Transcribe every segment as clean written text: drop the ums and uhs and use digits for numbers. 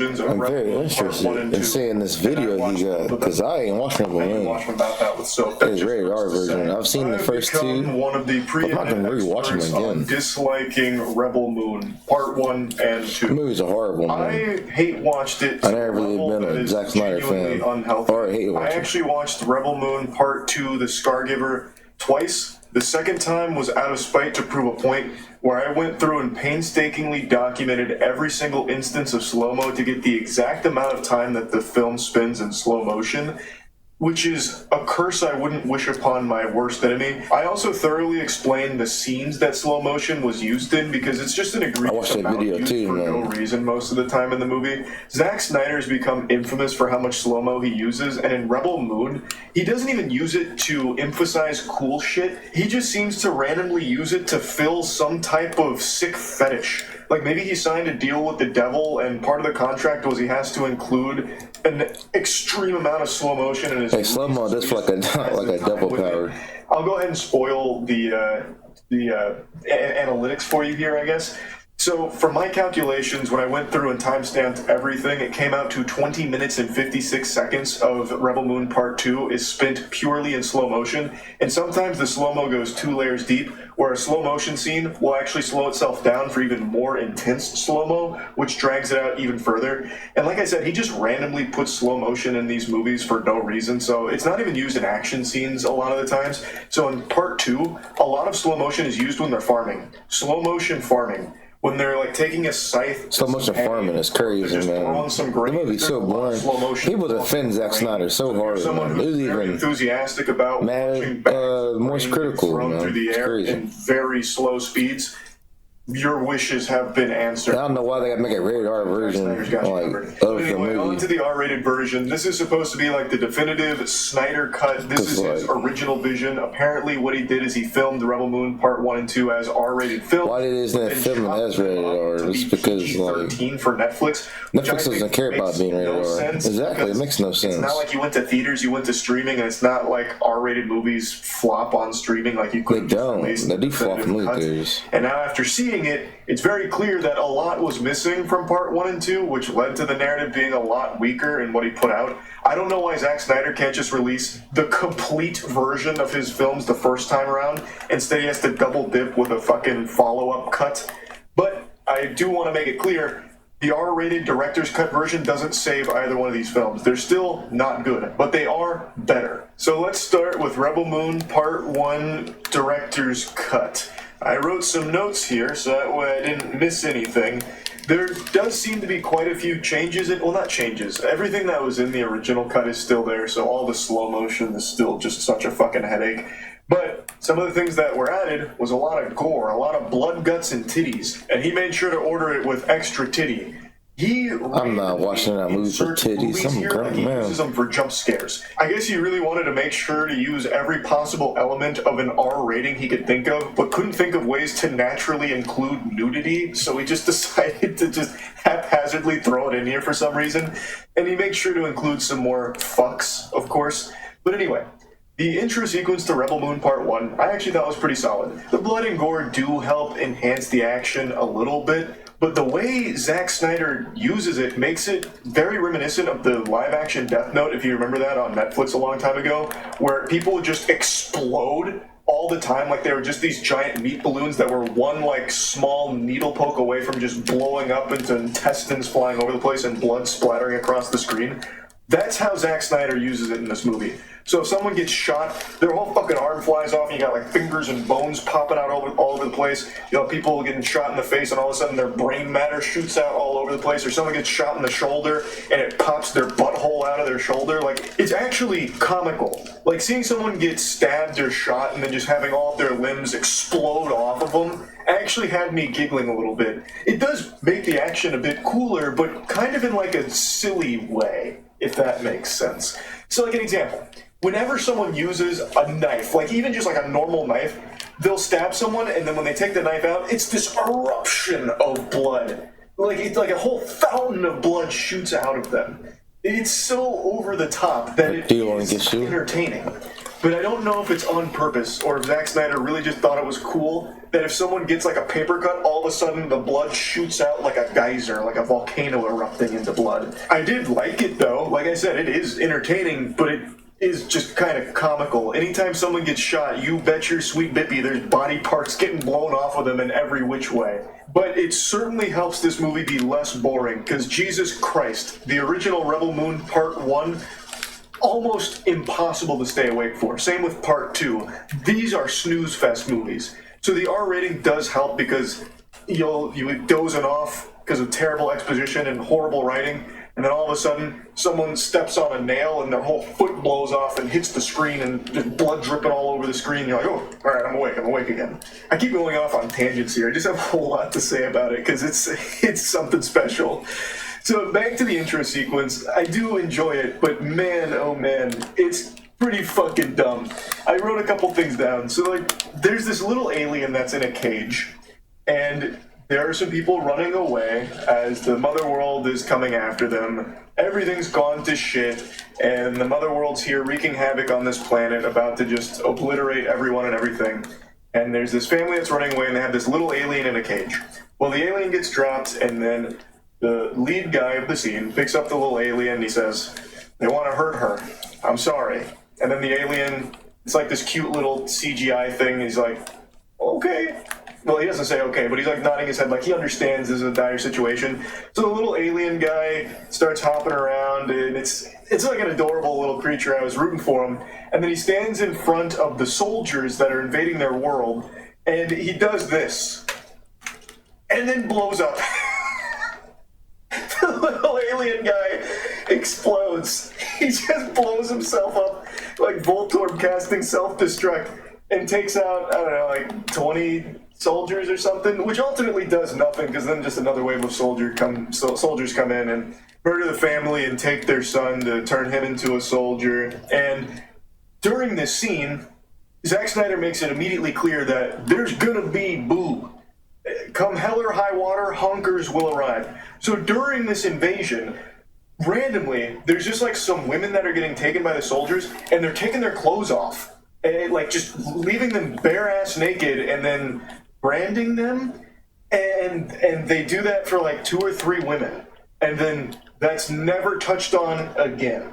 I'm very interested in seeing this video he got, because I ain't watching Rebel Moon. His rated R version. I've seen the first two, but I'm not going to rewatch them again. Disliking Rebel Moon Part 1 and 2. The movies are horrible, man. I hate watched it. I never really been a Zack Snyder fan. Or I hate watching. I actually watched Rebel Moon Part 2, The Scargiver, twice. The second time was out of spite to prove a point, where I went through and painstakingly documented every single instance of slow-mo to get the exact amount of time that the film spends in slow motion, which is a curse I wouldn't wish upon my worst enemy. I also thoroughly explained the scenes that slow motion was used in, because it's just an egregious amount used for no reason most of the time in the movie. Zack Snyder has become infamous for how much slow-mo he uses, and in Rebel Moon, he doesn't even use it to emphasize cool shit. He just seems to randomly use it to fill some type of sick fetish. Like, maybe he signed a deal with the devil, and part of the contract was he has to include an extreme amount of slow motion in his. Hey, slow mo, that's like a double power. I'll go ahead and spoil the analytics for you here, I guess. So, for my calculations, when I went through and timestamped everything, it came out to 20 minutes and 56 seconds of Rebel Moon Part 2 is spent purely in slow motion. And sometimes the slow-mo goes 2 layers deep, where a slow motion scene will actually slow itself down for even more intense slow-mo, which drags it out even further. And like I said, he just randomly puts slow motion in these movies for no reason, so it's not even used in action scenes a lot of the times. So in Part 2, a lot of slow motion is used when they're farming. Slow motion farming. When they're like taking a scythe. So much of farming is crazy, man. The movie's so boring. People defend Zack Snyder so hard. Someone who's very enthusiastic about watching more critical, run through the air in very slow speeds. Your wishes have been answered. I don't know why they gotta make a rated R version of the movie. On to the R-rated version. This is supposed to be like the definitive Snyder cut. This is his original vision. Apparently, what he did is he filmed Rebel Moon Part 1 and 2 as R-rated film. Why isn't it filmed as rated R? It's because PG-13 for Netflix. Netflix doesn't care about being rated R. Exactly, it makes no sense. It's not like you went to theaters, you went to streaming, and it's not like R-rated movies flop on streaming like you could. They don't. They do flop in movie theaters. And now after seeing it, it's very clear that a lot was missing from Part 1 and 2, which led to the narrative being a lot weaker in what he put out. I don't know why Zack Snyder can't just release the complete version of his films the first time around. Instead, he has to double dip with a fucking follow-up cut. But I do want to make it clear, the R-rated director's cut version doesn't save either one of these films. They're still not good, but they are better. So let's start with Rebel Moon Part 1 director's cut. I wrote some notes here so that way I didn't miss anything. There does seem to be quite a few changes well, not changes. Everything that was in the original cut is still there, so all the slow motion is still just such a fucking headache. But some of the things that were added was a lot of gore, a lot of blood, guts, and titties. And he made sure to order it with extra titty. I'm not watching that movie for titties. Some crap, he man. uses them for jump scares. I guess he really wanted to make sure to use every possible element of an R rating he could think of, but couldn't think of ways to naturally include nudity, so he just decided to just haphazardly throw it in here for some reason. And he makes sure to include some more fucks, of course. But anyway, the intro sequence to Rebel Moon Part 1, I actually thought was pretty solid. The blood and gore do help enhance the action a little bit, but the way Zack Snyder uses it makes it very reminiscent of the live-action Death Note, if you remember that on Netflix a long time ago, where people would just explode all the time like they were just these giant meat balloons that were one like small needle poke away from just blowing up into intestines flying over the place and blood splattering across the screen. That's how Zack Snyder uses it in this movie. So if someone gets shot, their whole fucking arm flies off, and you got like fingers and bones popping out all over the place. You know, people getting shot in the face, and all of a sudden their brain matter shoots out all over the place. Or someone gets shot in the shoulder, and it pops their butthole out of their shoulder. Like, it's actually comical. Like, seeing someone get stabbed or shot, and then just having all of their limbs explode off of them actually had me giggling a little bit. It does make the action a bit cooler, but kind of in like a silly way, if that makes sense. So like an example, whenever someone uses a knife, like even just like a normal knife, they'll stab someone, and then when they take the knife out, it's this eruption of blood. Like it's like a whole fountain of blood shoots out of them. It's so over the top that it is entertaining. but I don't know if it's on purpose or if Zack Snyder really just thought it was cool that if someone gets like a paper cut, all of a sudden the blood shoots out like a geyser, like a volcano erupting into blood. I did like it though. Like I said, it is entertaining, but it is just kind of comical. Anytime someone gets shot, you bet your sweet bippy there's body parts getting blown off of them in every which way. But it certainly helps this movie be less boring, because Jesus Christ, the original Rebel Moon Part 1, almost impossible to stay awake for. Same with Part 2. These are snooze fest movies. So the R rating does help because you'll be dozing off because of terrible exposition and horrible writing, and then all of a sudden someone steps on a nail and their whole foot blows off and hits the screen and there's blood dripping all over the screen. You're like, oh, all right, I'm awake again. I keep going off on tangents here. I just have a whole lot to say about it because it's something special. So back to the intro sequence. I do enjoy it, but man, oh man, it's pretty fucking dumb. I wrote a couple things down. So like, there's this little alien that's in a cage, and there are some people running away as the mother world is coming after them. Everything's gone to shit, and the mother world's here wreaking havoc on this planet, about to just obliterate everyone and everything. And there's this family that's running away, and they have this little alien in a cage. Well, the alien gets dropped, and then the lead guy of the scene picks up the little alien, and he says, "They want to hurt her. I'm sorry." And then the alien, it's like this cute little CGI thing. He's like, "Okay." Well, he doesn't say okay, but he's like nodding his head like he understands this is a dire situation. So the little alien guy starts hopping around, and it's like an adorable little creature. I was rooting for him. And then he stands in front of the soldiers that are invading their world, and he does this. And then blows up. The little alien guy explodes. He just blows himself up like Voltorb casting self-destruct and takes out, I don't know, like 20 soldiers or something, which ultimately does nothing because then just another wave of soldiers come in and murder the family and take their son to turn him into a soldier. And during this scene, Zack Snyder makes it immediately clear that there's gonna be boo. Come hell or high water, honkers will arrive. So during this invasion, randomly, there's just like some women that are getting taken by the soldiers, and they're taking their clothes off, and like just leaving them bare ass naked, and then branding them, and they do that for like 2 or 3 women, and then that's never touched on again.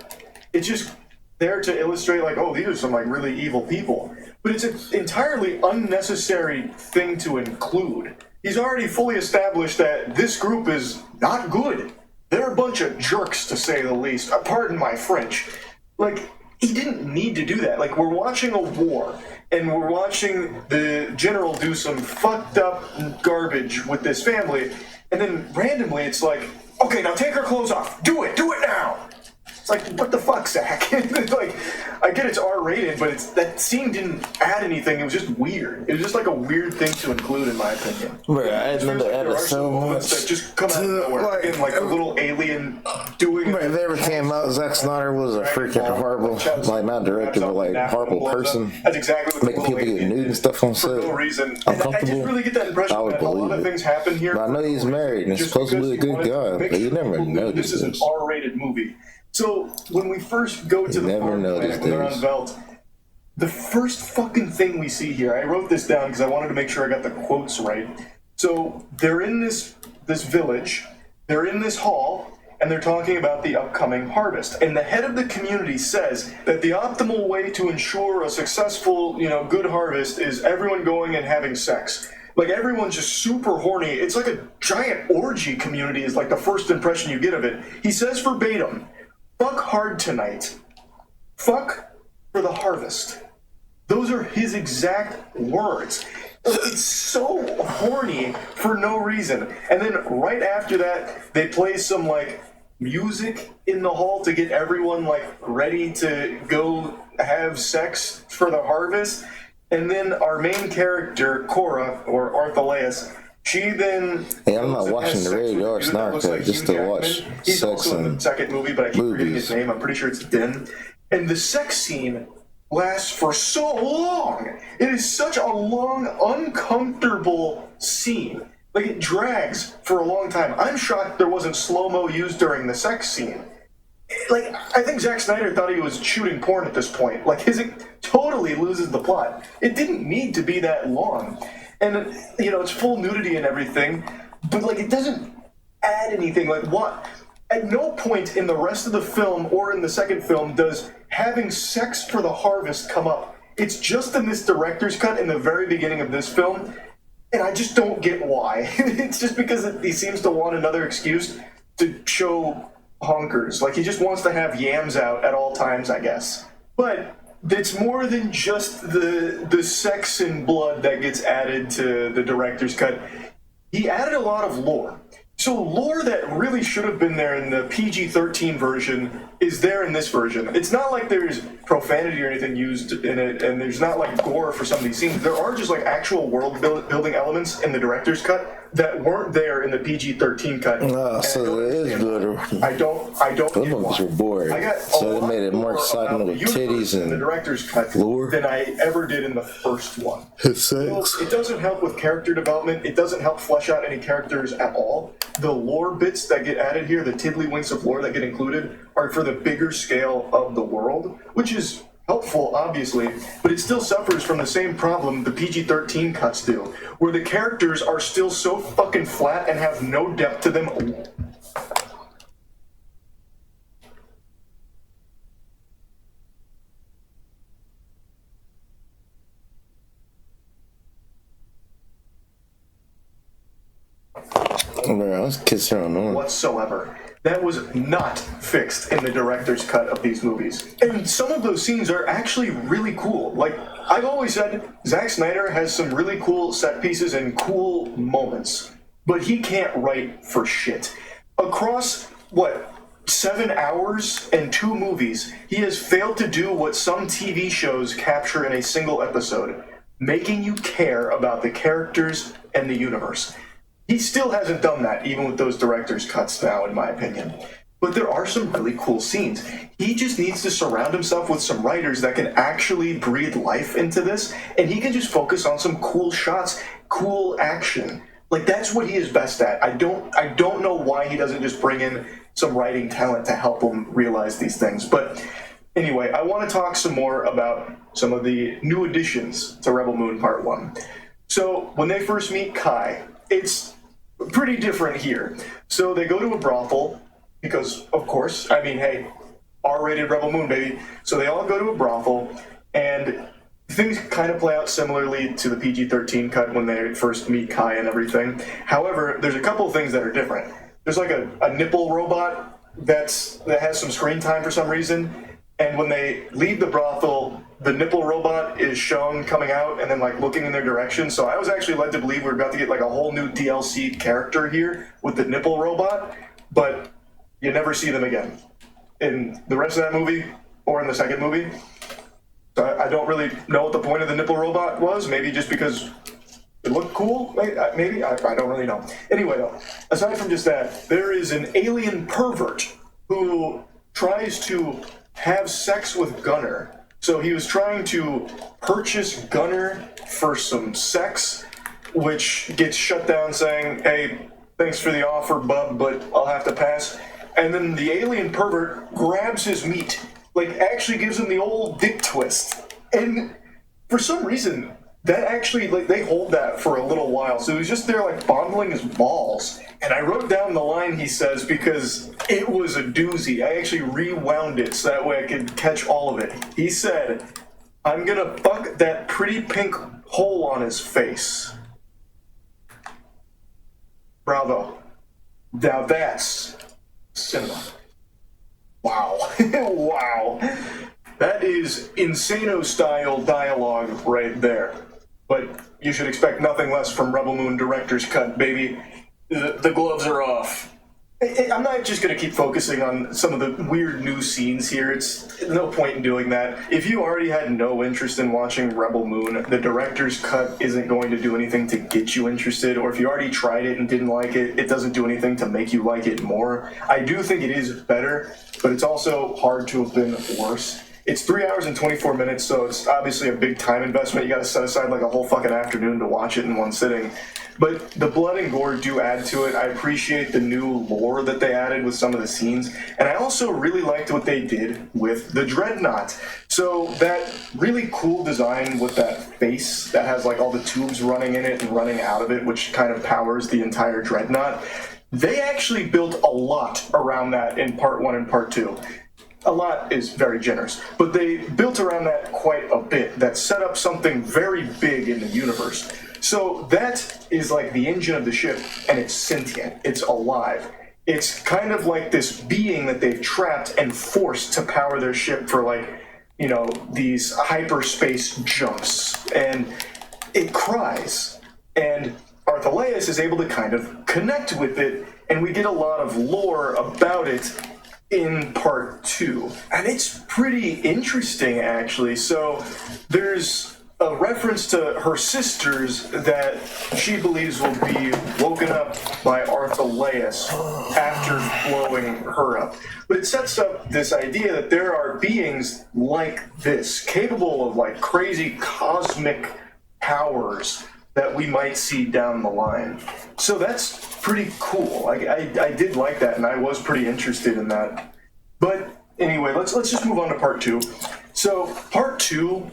It's just there to illustrate like, oh, these are some like really evil people. But it's an entirely unnecessary thing to include. He's already fully established that this group is not good. They're a bunch of jerks, to say the least. Pardon my French. Like, he didn't need to do that. Like, we're watching a war, and we're watching the general do some fucked up garbage with this family, and then randomly it's like, okay, now take her clothes off. Do it now. It's like, what the fuck, Zach? Like, I get it's R-rated, but that scene didn't add anything. It was just weird. It was just like a weird thing to include, in my opinion. Right, I remember added so much that just come out of nowhere. Like a little alien doing. Right, they ever came out. Zack Snyder was a freaking horrible, like not director, but like horrible person. That's exactly what making people get nude and stuff on set. For no reason. Uncomfortable. I didn't really get that impression. I would that a lot of things happen here. But I know he's married and he's supposed to be a good guy, but you never notice this. This is an R-rated movie. So when we first go to the farm planet, when they're on Velt, the first fucking thing we see here, I wrote this down because I wanted to make sure I got the quotes right. So they're in this village, they're in this hall, and they're talking about the upcoming harvest. And the head of the community says that the optimal way to ensure a successful, good harvest is everyone going and having sex. Like, everyone's just super horny. It's like a giant orgy community is like the first impression you get of it. He says verbatim, "Fuck hard tonight. Fuck for the harvest." Those are his exact words. It's so horny for no reason. And then right after that, they play some, like, music in the hall to get everyone, like, ready to go have sex for the harvest. And then our main character, Cora, or Arthaleus, she then... Hey, I'm not watching the Rated R Snark like just to watch He's sex also in the second movie, but I keep forgetting his name. I'm pretty sure it's Din. And the sex scene lasts for so long. It is such a long, uncomfortable scene. Like, it drags for a long time. I'm shocked there wasn't slow-mo used during the sex scene. like, I think Zack Snyder thought he was shooting porn at this point. Like, it totally loses the plot. It didn't need to be that long. And, you know, it's full nudity and everything, but, like, it doesn't add anything. Like, what? At no point in the rest of the film or in the second film does having sex for the harvest come up. It's just in this director's cut in the very beginning of this film, and I just don't get why. It's just because he seems to want another excuse to show honkers. Like, he just wants to have yams out at all times, I guess. But it's more than just the sex and blood that gets added to the director's cut. He added a lot of lore. So lore that really should have been there in the PG-13 version is there in this version. It's not like there's profanity or anything used in it, and there's not like gore for some of these scenes. There are just like actual world building elements in the director's cut that weren't there in the PG-13 cut. So it is better. I don't. Those movies were boring. So they made it more exciting with titties and the director's cut lore than I ever did in the first one. His sex. It doesn't help with character development. It doesn't help flesh out any characters at all. The lore bits that get added here, the tiddlywinks of lore that get included, are for the bigger scale of the world, which is helpful, obviously, but it still suffers from the same problem the PG-13 cuts do, where the characters are still so fucking flat and have no depth to them. Man, I was kissing on Norm. Whatsoever. That was not fixed in the director's cut of these movies. And some of those scenes are actually really cool. Like, I've always said, Zack Snyder has some really cool set pieces and cool moments, but he can't write for shit. Across, 7 hours and 2 movies, he has failed to do what some TV shows capture in a single episode, making you care about the characters and the universe. He still hasn't done that, even with those director's cuts now, in my opinion. But there are some really cool scenes. He just needs to surround himself with some writers that can actually breathe life into this, and he can just focus on some cool shots, cool action. Like, that's what he is best at. I don't know why he doesn't just bring in some writing talent to help him realize these things. But anyway, I want to talk some more about some of the new additions to Rebel Moon Part 1. So, when they first meet Kai, it's pretty different here. So they go to a brothel, because, of course, I mean, hey, R-rated Rebel Moon, baby. So they all go to a brothel, and things kind of play out similarly to the PG-13 cut when they first meet Kai and everything. However, there's a couple of things that are different. There's like a nipple robot that has some screen time for some reason, and when they leave the brothel, the nipple robot is shown coming out and then like looking in their direction. So I was actually led to believe we're about to get like a whole new DLC character here with the nipple robot, but you never see them again in the rest of that movie or in the second movie. So I don't really know what the point of the nipple robot was. Maybe just because it looked cool, maybe? I don't really know. Anyway, though, aside from just that, there is an alien pervert who tries to have sex with Gunner. So he was trying to purchase Gunner for some sex, which gets shut down saying, hey, thanks for the offer, bub, but I'll have to pass. And then the alien pervert grabs his meat, like actually gives him the old dick twist. And for some reason, that actually, like, they hold that for a little while. So he was just there, like, fondling his balls. And I wrote down the line he says because it was a doozy. I actually rewound it so that way I could catch all of it. He said, I'm gonna fuck that pretty pink hole on his face. Bravo. Now that's cinema. Wow. Wow. That is Insano-style dialogue right there. But you should expect nothing less from Rebel Moon Director's Cut, baby. The gloves are off. I'm not just going to keep focusing on some of the weird new scenes here. It's no point in doing that. If you already had no interest in watching Rebel Moon, the Director's Cut isn't going to do anything to get you interested, or if you already tried it and didn't like it, it doesn't do anything to make you like it more. I do think it is better, but it's also hard to have been worse. It's 3 hours and 24 minutes, so it's obviously a big time investment. You got to set aside like a whole fucking afternoon to watch it in one sitting. But the blood and gore do add to it. I appreciate the new lore that they added with some of the scenes. And I also really liked what they did with the Dreadnought. So that really cool design with that face that has like all the tubes running in it and running out of it, which kind of powers the entire Dreadnought. They actually built a lot around that in Part 1 and Part 2. A lot is very generous, but they built around that quite a bit. That set up something very big in the universe. So that is like the engine of the ship, and it's sentient. It's alive. It's kind of like this being that they've trapped and forced to power their ship for like, you know, these hyperspace jumps. And it cries. And Arthaleus is able to kind of connect with it, and we get a lot of lore about it in Part 2. And it's pretty interesting, actually. So there's a reference to her sisters that she believes will be woken up by Arthaleus after blowing her up. But it sets up this idea that there are beings like this, capable of like crazy cosmic powers that we might see down the line. So that's pretty cool. I did like that, and I was pretty interested in that. But anyway, let's just move on to Part 2. So Part 2,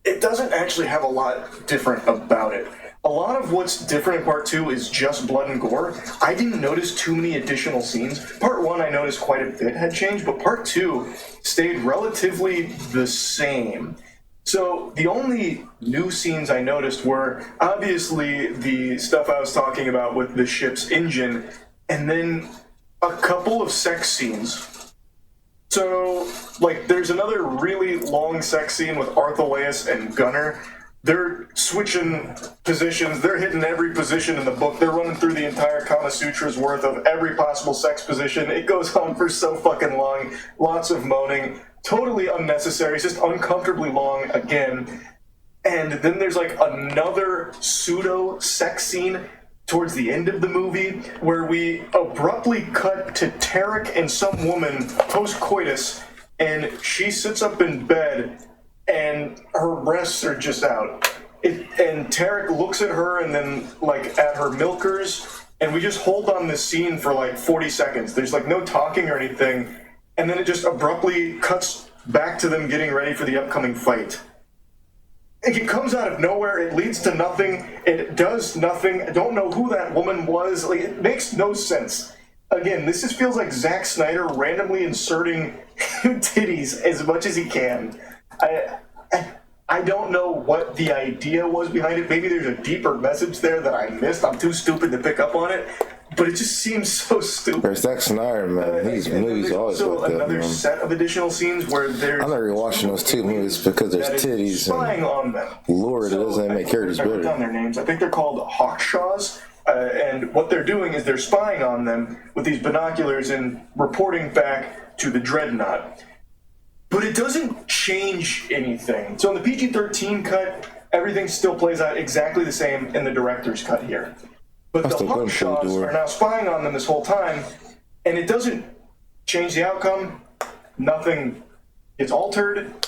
it doesn't actually have a lot different about it. A lot of what's different in Part 2 is just blood and gore. I didn't notice too many additional scenes. Part 1 I noticed quite a bit had changed, but Part 2 stayed relatively the same. So the only new scenes I noticed were obviously the stuff I was talking about with the ship's engine, and then a couple of sex scenes. So, like, there's another really long sex scene with Arthaleus and Gunner. They're switching positions. They're hitting every position in the book. They're running through the entire Kama Sutra's worth of every possible sex position. It goes on for so fucking long. Lots of moaning. Totally unnecessary. It's just uncomfortably long again. And then there's like another pseudo sex scene towards the end of the movie where we abruptly cut to Tarek and some woman post-coitus, and she sits up in bed and her breasts are just out. And Tarek looks at her and then like at her milkers, and we just hold on this scene for like 40 seconds. There's like no talking or anything. And then it just abruptly cuts back to them getting ready for the upcoming fight. It comes out of nowhere. It leads to nothing. It does nothing. I don't know who that woman was. Like, it makes no sense. Again, this just feels like Zack Snyder randomly inserting titties as much as he can. I don't know what the idea was behind it. Maybe there's a deeper message there that I missed. I'm too stupid to pick up on it. But it just seems so stupid. There's Zack Snyder, man. These movies always like that, another man. set of additional scenes where there's... I'm not rewatching those two movies because there's titties spying on them. Lord, it doesn't make characters I wrote better. down their names. I think they're called Hawkshaws. And what they're doing is they're spying on them with these binoculars and reporting back to the Dreadnought. But it doesn't change anything. So in the PG-13 cut, everything still plays out exactly the same in the director's cut here. But the Hawkshaws are now spying on them this whole time, and it doesn't change the outcome. Nothing is altered.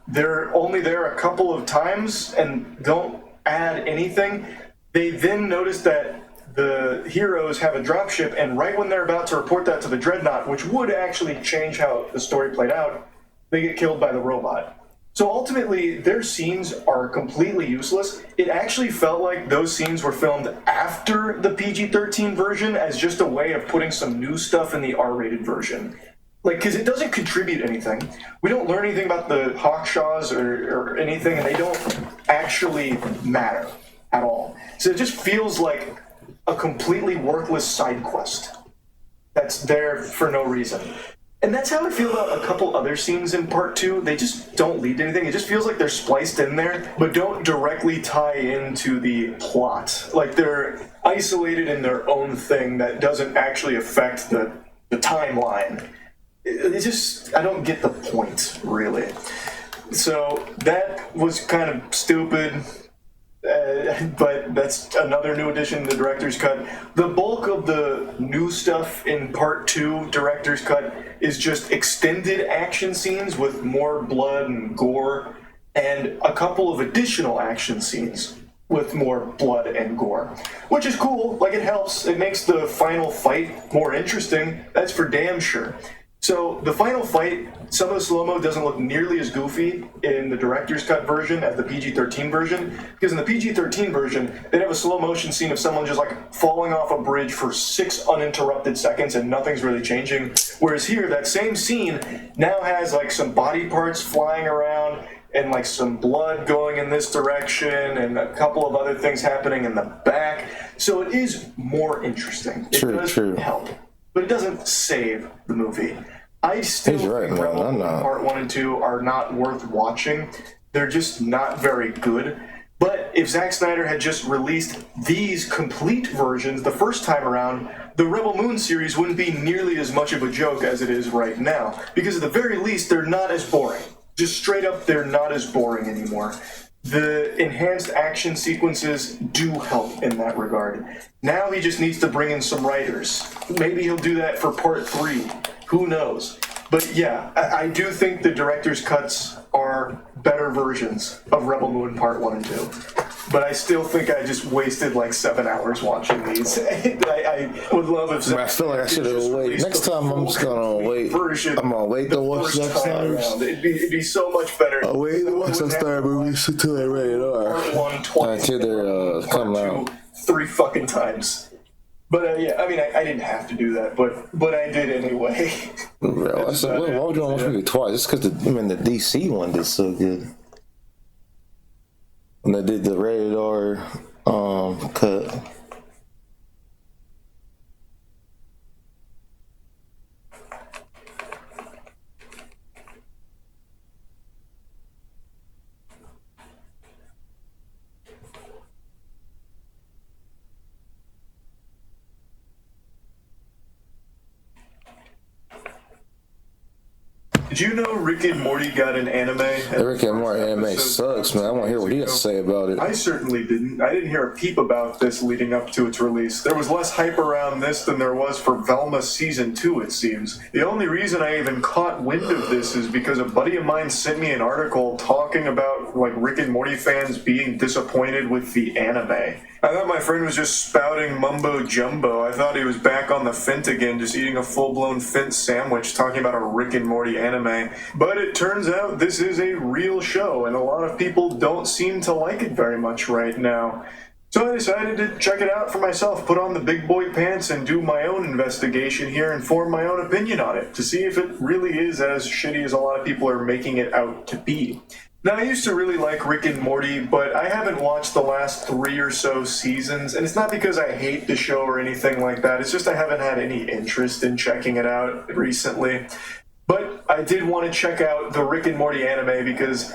They're only there a couple of times and don't add anything. They then notice that the heroes have a dropship, and right when they're about to report that to the Dreadnought, which would actually change how the story played out, they get killed by the robot. So ultimately, their scenes are completely useless. It actually felt like those scenes were filmed after the PG-13 version as just a way of putting some new stuff in the R-rated version. Like, because it doesn't contribute anything. We don't learn anything about the Hawkshaws or anything, and they don't actually matter at all. So it just feels like a completely worthless side quest that's there for no reason. And that's how I feel about a couple other scenes in Part 2. They just don't lead to anything. It just feels like they're spliced in there, but don't directly tie into the plot. Like they're isolated in their own thing that doesn't actually affect the timeline. It just, I don't get the point, really. So that was kind of stupid. But that's another new addition to the director's cut. The bulk of the new stuff in Part 2 director's cut is just extended action scenes with more blood and gore, and a couple of additional action scenes. with more blood and gore, which is cool. Like, it helps. It makes the final fight more interesting. That's for damn sure. So the final fight, some of the slow-mo doesn't look nearly as goofy in the director's cut version as the PG-13 version, because in the PG-13 version, they'd have a slow-motion scene of someone just like falling off a bridge for 6 uninterrupted seconds and nothing's really changing. Whereas here, that same scene now has like some body parts flying around and like some blood going in this direction and a couple of other things happening in the back. So it is more interesting. It does help. But it doesn't save the movie. I still think Rebel Moon Part 1 and 2 are not worth watching. They're just not very good. But if Zack Snyder had just released these complete versions the first time around, the Rebel Moon series wouldn't be nearly as much of a joke as it is right now. Because at the very least, they're not as boring. Just straight up, they're not as boring anymore. The enhanced action sequences do help in that regard. Now he just needs to bring in some writers. Maybe he'll do that for Part 3. Who knows? But yeah, I do think the director's cuts are better versions of Rebel Moon Part 1 and 2. But I still think I just wasted like 7 hours watching these. I would love if I feel like I should have waited. Next time I'm just gonna wait. I'm gonna wait to watch Zack Snyder's. It'd be so much better. I'll wait to watch Zack Snyder movies until they're rated R. Until they're coming out 3 fucking times. But yeah, I mean, I didn't have to do that, but I did anyway. Bro, I said, why would you want to watch movie twice? Just because the DC one did so good. And they did the rated R cut. Did you know Rick and Morty got an anime? The Rick and Morty anime sucks, man. I want to hear what he has to say about it. I certainly didn't. I didn't hear a peep about this leading up to its release. There was less hype around this than there was for Velma Season 2, it seems. The only reason I even caught wind of this is because a buddy of mine sent me an article talking about like Rick and Morty fans being disappointed with the anime. I thought my friend was just spouting mumbo jumbo. I thought he was back on the Fint again, just eating a full-blown Fint sandwich, talking about a Rick and Morty anime. But it turns out this is a real show, and a lot of people don't seem to like it very much right now. So I decided to check it out for myself, put on the big boy pants, and do my own investigation here and form my own opinion on it, to see if it really is as shitty as a lot of people are making it out to be. Now, I used to really like Rick and Morty, but I haven't watched the last 3 or so seasons, and it's not because I hate the show or anything like that, it's just I haven't had any interest in checking it out recently. But I did want to check out the Rick and Morty anime because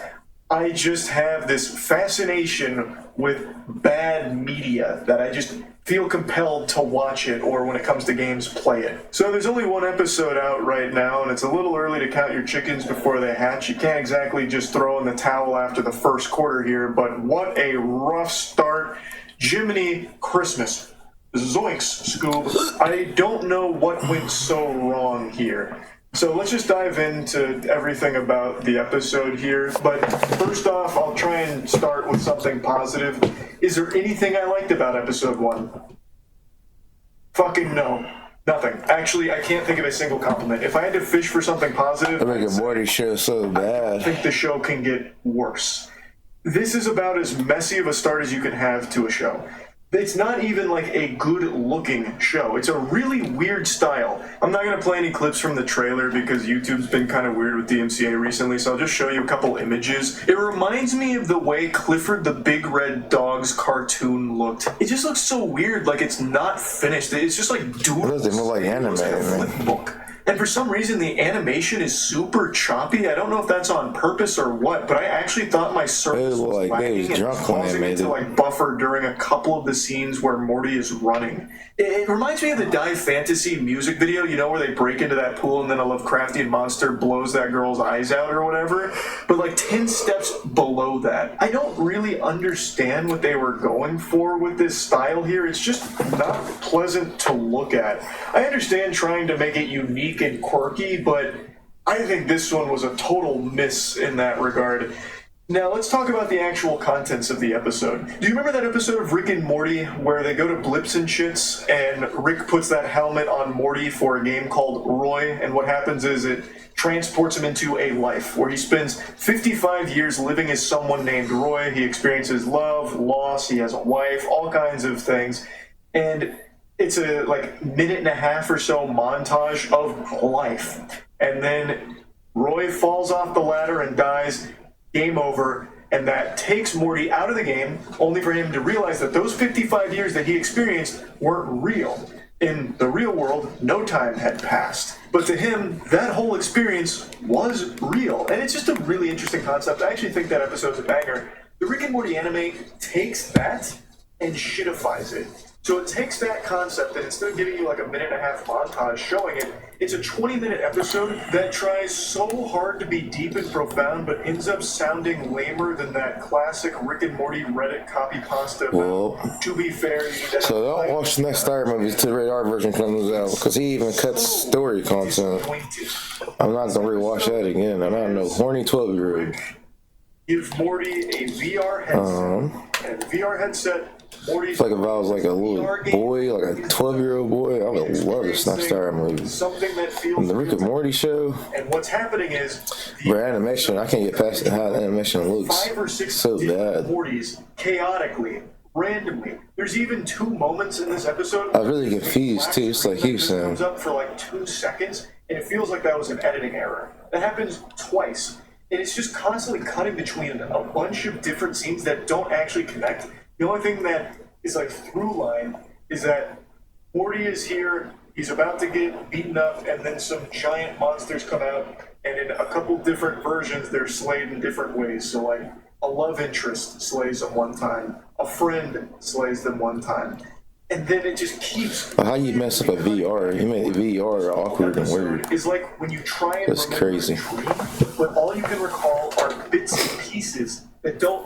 I just have this fascination with bad media that I just feel compelled to watch it, or when it comes to games, play it. So there's only 1 episode out right now, and it's a little early to count your chickens before they hatch. You can't exactly just throw in the towel after the first quarter here, but what a rough start. Jiminy Christmas. Zoinks, Scoob. I don't know what went so wrong here. So let's just dive into everything about the episode here. But first off, I'll try and start with something positive. Is there anything I liked about episode 1? Fucking no. Nothing. Actually, I can't think of a single compliment. If I had to fish for something positive, I make a Morty show so bad. I think the show can get worse. This is about as messy of a start as you can have to a show. It's not even like a good-looking show. It's a really weird style. I'm not going to play any clips from the trailer because YouTube's been kind of weird with the MCA recently, so I'll just show you a couple images. It reminds me of the way Clifford the Big Red Dog's cartoon looked. It just looks so weird, like it's not finished. It's just like doodles. It looks like anime, like a flip book. And for some reason, the animation is super choppy. I don't know if that's on purpose or what, but I actually thought my surface was lagging and causing it to like buffer during a couple of the scenes where Morty is running. It reminds me of the Dive Fantasy music video, you know, where they break into that pool and then a Lovecraftian monster blows that girl's eyes out or whatever, but like 10 steps below that. I don't really understand what they were going for with this style here. It's just not pleasant to look at. I understand trying to make it unique and quirky, but I think this one was a total miss in that regard. Now let's talk about the actual contents of the episode. Do you remember that episode of Rick and Morty where they go to Blips and Shits and Rick puts that helmet on Morty for a game called Roy, and what happens is it transports him into a life where he spends 55 years living as someone named Roy. He experiences love, loss, he has a wife, all kinds of things. And it's a minute and a half or so montage of life. And then Roy falls off the ladder and dies. Game over, and that takes Morty out of the game, only for him to realize that those 55 years that he experienced weren't real. In the real world, no time had passed. But to him, that whole experience was real. And it's just a really interesting concept. I actually think that episode's a banger. The Rick and Morty anime takes that and shitifies it. So it takes that concept, and instead of giving you a minute and a half montage showing it, it's a 20-minute episode that tries so hard to be deep and profound, but ends up sounding lamer than that classic Rick and Morty Reddit copy pasta. Well, to be fair, so don't watch the next Star movies till the rated R version comes out, because he even cuts story content. I'm not gonna rewatch that again. I'm not no horny 12-year-old. Give Morty a VR headset, and the VR headset. It's like if I was a little boy, a 12-year-old boy, I would love the Star movie. And the Rick and Morty show. And what's happening is, animation, I can't get past how the animation looks. 5 or 6 so bad. Mortys chaotically, randomly. There's even 2 moments in this episode. I was really confused too. It's like he was saying. Comes up for 2 seconds, and it feels like that was an editing error. That happens twice, and it's just constantly cutting between a bunch of different scenes that don't actually connect. The only thing that is through line is that Morty is here, he's about to get beaten up, and then some giant monsters come out, and in a couple different versions they're slayed in different ways. So a love interest slays them one time, a friend slays them one time, and then it just keeps. How you mess up a VR? You made VR awkward and weird. It's like when you try and that's crazy. Dream, but all you can recall are bits and pieces that don't